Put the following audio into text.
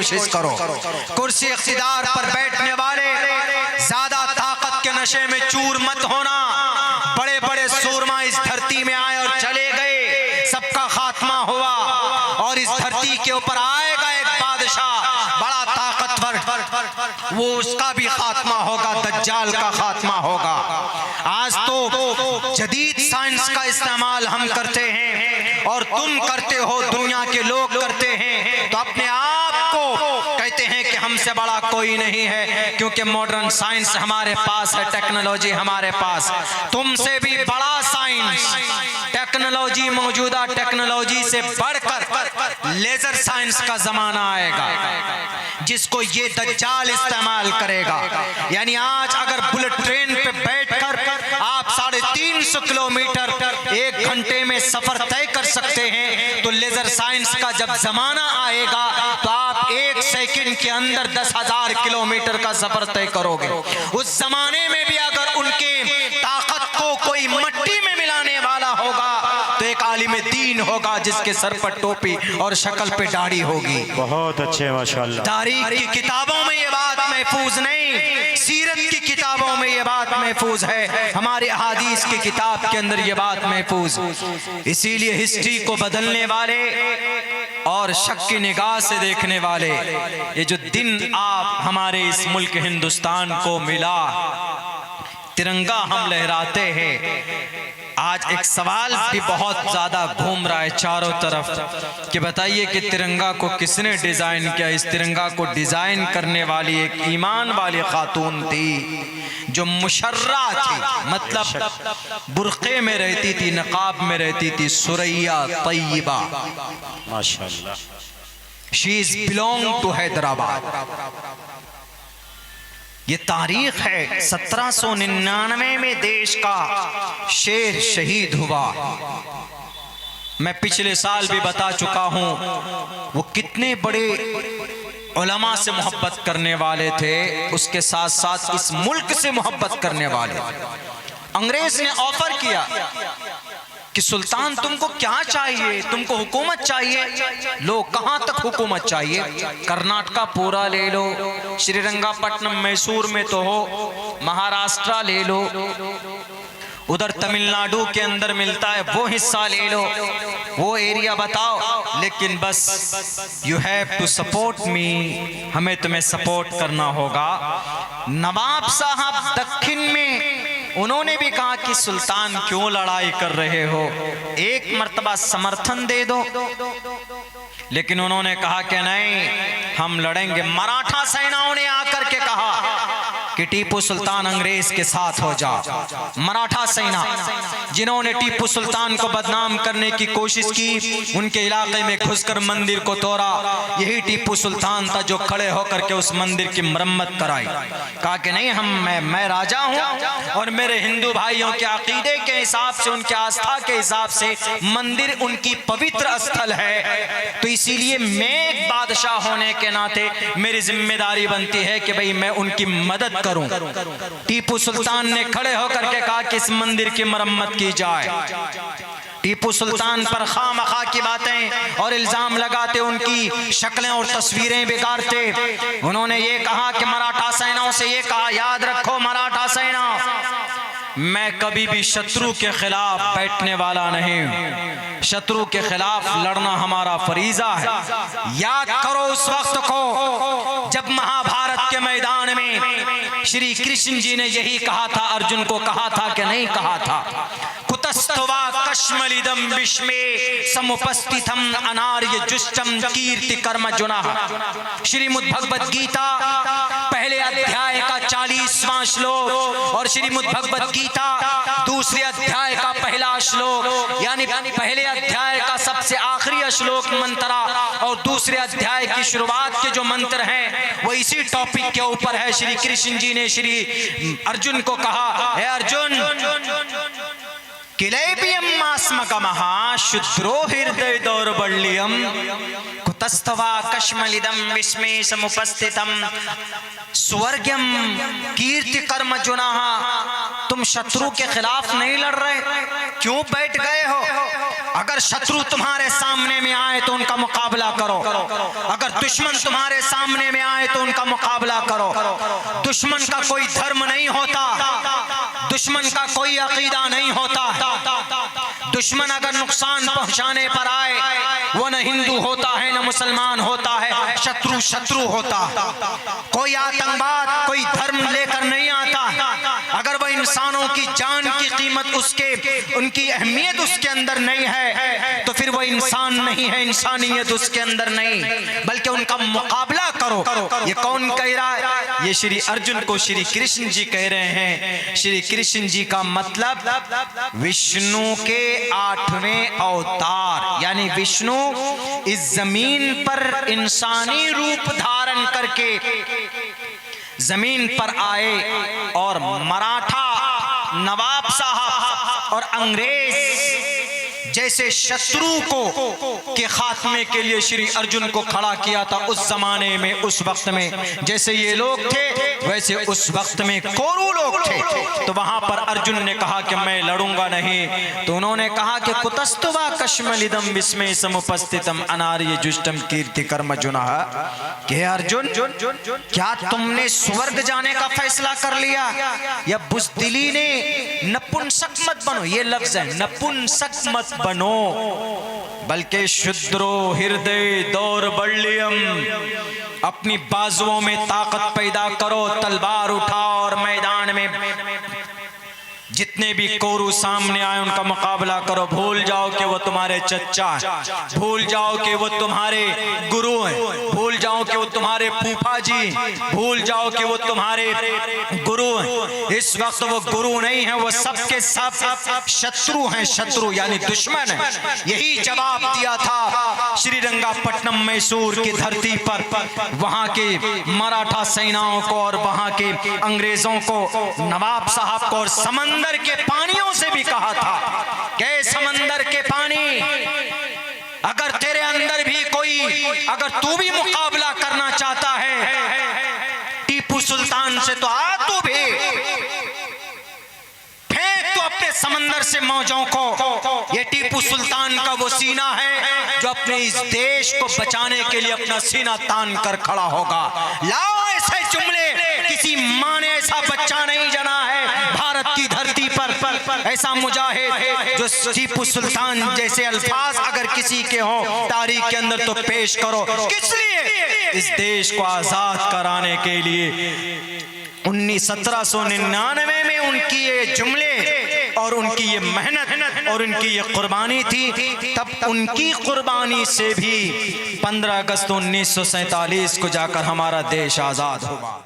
कोशिश करो। कुर्सी इख्तिदार पर बैठने वाले ज्यादा ताकत के नशे में चूर मत होना। बड़े बड़े सूरमा इस धरती में आए और चले गए, सबका खात्मा हुआ, और इस धरती के ऊपर आएगा एक बादशाह बड़ा ताकतवर, वो उसका भी खात्मा होगा, दज्जाल का खात्मा होगा। आज तो जदीद साइंस का इस्तेमाल हम करते हैं और तुम करते हो, दुनिया के लोग करते हैं, तो अपने आप को कहते हैं कि हमसे बड़ा कोई नहीं है, क्योंकि मॉडर्न साइंस हमारे पास है, टेक्नोलॉजी हमारे पास। तुमसे भी बड़ा साइंस टेक्नोलॉजी, मौजूदा टेक्नोलॉजी से बढ़कर लेजर साइंस का जमाना आएगा, जिसको ये दज्जाल इस्तेमाल करेगा। यानी आज अगर बुलेट ट्रेन पे बैठकर आप 350 किलोमीटर 1 घंटे में सफर तय कर सकते हैं, तो लेजर साइंस का जब जमाना आएगा तो आप 1 सेकंड के अंदर 10,000 किलोमीटर का सफर तय करोगे। उस जमाने में भी अगर उनके ताकत को कोई मट्टी में मिलाने वाला होगा तो एक आलिम दीन होगा जिसके सर पर टोपी और शक्ल पे दाढ़ी होगी। बहुत अच्छे, माशाल्लाह। तारीख की किताबों में ये बात महफूज नहीं, सीरत की किताबों में ये बात महफूज है, हमारे हदीस की किताब के अंदर ये बात महफूज। इसीलिए हिस्ट्री को बदलने वाले और शक की निगाह से देखने वाले, ये जो दिन आप हमारे इस मुल्क हिंदुस्तान को मिला, तिरंगा हम लहराते हैं। आज एक सवाल भी बहुत ज्यादा घूम रहा है चारों तरफ कि बताइए कि तिरंगा को किसने डिजाइन किया। इस तिरंगा को डिजाइन करने वाली एक ईमान वाली खातून थी जो मुशर्रा थी, मतलब बुर्के में रहती थी, नकाब में रहती थी, सुरैया तैयबा माशाअल्लाह। She is belong to Hyderabad. ये तारीख है 1799 में देश का शेर शहीद हुआ। मैं पिछले साल भी बता चुका हूं वो कितने बड़े उलमा से मोहब्बत करने वाले थे, उसके साथ साथ इस मुल्क से मोहब्बत करने वाले। अंग्रेज ने ऑफर किया कि सुल्तान तुमको क्या चाहिए, तुमको हुकूमत चाहिए, लो कहां तक हुकूमत चाहिए, कर्नाटका पूरा ले लो, श्रीरंगापट्टनम मैसूर में तो हो, महाराष्ट्र ले लो, उधर तमिलनाडु के अंदर मिलता है वो हिस्सा ले लो, वो एरिया बताओ, लेकिन बस you have to support me, हमें तुम्हें सपोर्ट करना होगा। नवाब साहब दक्षिण में उन्होंने भी कहा कि सुल्तान क्यों लड़ाई कर रहे हो, एक मर्तबा समर्थन दे दो, लेकिन उन्होंने कहा कि नहीं हम लड़ेंगे। मराठा सेनाओं ने आकर के कहा कि टीपू सुल्तान अंग्रेज के साथ हो जाओ। मराठा सेना जिन्होंने टीपू सुल्तान को बदनाम करने की कोशिश की, उनके इलाके में घुसकर मंदिर को तोड़ा, यही टीपू सुल्तान था जो खड़े होकर के उस मंदिर की मरम्मत कराई। कहा कि नहीं मैं राजा हूं और मेरे हिंदू भाइयों के अकीदे के हिसाब से, उनके आस्था के हिसाब से मंदिर उनकी पवित्र स्थल है, तो इसीलिए मैं एक बादशाह होने के नाते मेरी जिम्मेदारी बनती है कि भाई मैं उनकी मदद करूं। टीपू सुल्तान ने खड़े होकर के कहा कि इस मंदिर की मरम्मत की जाए। टीपू सुल्तान पर खामखा की बातें और इल्जाम लगाते, उनकी शक्लें और तस्वीरें बिगाड़ते। उन्होंने ये कहा कि मराठा सेनाओं से ये कहा, याद रखो मराठा सेना, मैं कभी भी शत्रु के खिलाफ बैठने वाला नहीं, शत्रु के खिलाफ लड़ना हमारा फरीजा है। याद करो उस वक्त को जब महाभारत के मैदान में श्री कृष्ण जी ने यही कहा था, अर्जुन को कहा था कि नहीं कहा था, कुतस्तवा कश्मलिदम विश्मे समुपस्थितम अनार्य जुष्टम कीर्ति कर्म जुनः। श्रीमद् भगवद गीता पहले अध्याय का 40वां श्लोक और श्रीमद् भगवद गीता दूसरे अध्याय का पहला श्लोक, यानी पहले अध्याय का सबसे आखिरी श्लोक मंत्रा और दूसरे अध्याय की शुरुआत के जो मंत्र हैं वो इसी टॉपिक के ऊपर है। श्री कृष्ण जी ने श्री अर्जुन को कहा, हे अर्जुन, किलेबियम्मास्मकमः शुद्रो हृदय दौर्बल्यम कुतस्तवा कश्मलिदम विस्मे समुपस्थितम स्वर्गम कीर्ति कर्म जुनः। तुम शत्रु के खिलाफ नहीं लड़ रहे, क्यों बैठ गए हो? अगर शत्रु तुम्हारे सामने में आए तो उनका मुकाबला करो, अगर दुश्मन तुम्हारे सामने में आए तो उनका मुकाबला करो। दुश्मन का कोई धर्म नहीं होता, दुश्मन का कोई अकीदा नहीं होता। दुश्मन अगर नुकसान पहुंचाने पर आए, वो न हिंदू होता है न मुसलमान होता है, शत्रु शत्रु होता। कोई आतंकवाद कोई धर्म लेकर नहीं आता। अगर वह इंसानों की जान की कीमत उसके, उनकी अहमियत उसके अंदर नहीं है, तो फिर वह इंसान नहीं है, इंसानियत उसके अंदर नहीं, बल्कि उनका मुकाबला करो। ये कौन कह रहा है? ये श्री अर्जुन को श्री कृष्ण जी कह रहे हैं। श्री कृष्ण जी का मतलब विष्णु के 8वें अवतार, यानी विष्णु इस जमीन पर इंसानी रूप धारण करके जमीन पर आए और मराठा नवाब साहब और अंग्रेज जैसे शत्रु को के खात्मे के लिए श्री अर्जुन को खड़ा किया था। उस जमाने में, उस वक्त में जैसे ये लोग थे, वैसे उस वक्त में कौरव लोग थे। तो वहां पर अर्जुन ने कहा कि मैं लड़ूंगा नहीं। तो उन्होंने कहा कि कुतस्तुवा कश्मलिदम विस्मय समुपस्थितम अनार्य जुष्टम कीर्ति कर्म जुनः। कि अर्जुन, क्या तुमने स्वर्ग जाने का फैसला कर लिया? या बुज़दिली ने नपुंसक मत बनो, ये लफ्ज है, नपुंसक मत बनो, बल्कि शुद्रो हृदय दौर्बल्यम, अपनी बाजुओं में ताकत पैदा करो, तलवार उठाओ और मैदान में जितने भी कौरव सामने आए उनका मुकाबला करो। भूल जाओ कि वो तुम्हारे चचा, भूल जाओ कि वो तुम्हारे गुरु हैं, भूल जाओ कि वो तुम्हारे फूफा जी, भूल जाओ कि वो तुम्हारे गुरु हैं। इस वक्त वो गुरु नहीं है, वो सबके सब शत्रु हैं, शत्रु यानी दुश्मन है। यही जवाब दिया था श्रीरंगापट्टनम मैसूर की धरती पर वहां के मराठा सेनाओं को और वहां के अंग्रेजों को, नवाब साहब को, और समंदर के पानियों से भी कहा था कि समंदर के पानी, अगर तेरे अंदर भी कोई, अगर तू भी मुकाबला करना चाहता है टीपू सुल्तान से, तो आ तू भी, फेंक तो अपने समंदर से मौजों को। ये टीपू सुल्तान का वो सीना है जो अपने इस देश को बचाने के लिए अपना सीना तान कर खड़ा होगा। लाओ ऐसे जुमले, किसी माँ ने ऐसा बच्चा नहीं जना है भारत की धरती पर, ऐसा मुजाहिद जो टीपू सुल्तान जैसे अल्फाज अगर किसी के हो तारीख के अंदर तो पेश करो। किस लिए? इस देश को आजाद कराने के लिए। 1799 में उनकी ये जुमले और उनकी ये मेहनत और उनकी ये कुर्बानी थी। तब उनकी कुर्बानी से भी 15 अगस्त 1947 को जाकर हमारा देश आजाद हुआ।